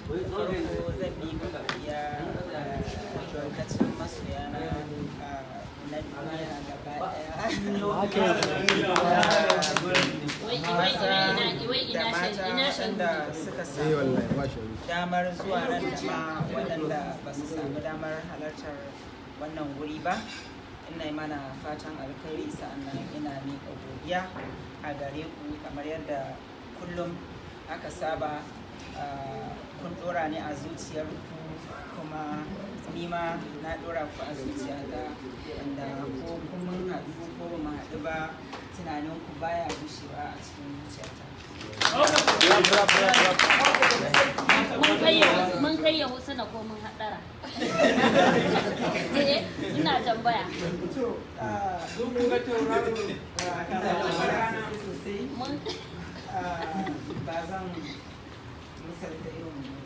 farko zan miƙa godiya ga lokacin masoyana na duniya gaba ɗaya. Da mata waɗanda suka samu damar zuwa nan da ma waɗanda ba su samu damar halartar wannan wuri ba. Ina mana fatan alkhairi, sa'annan ina miƙa godiya a gare ku kamar yadda kullum aka saba. Kun ɗora ni a zuciyarku kuma nima na ɗora ku a zuciyata, wanda ko kun mun haɗu ko ba mu haɗu ba tunaninku baya gushewa a cikin zuciyata. Mun kai ya Husna ko mun haɗara? Ina tambaya. Ba zan misalta irin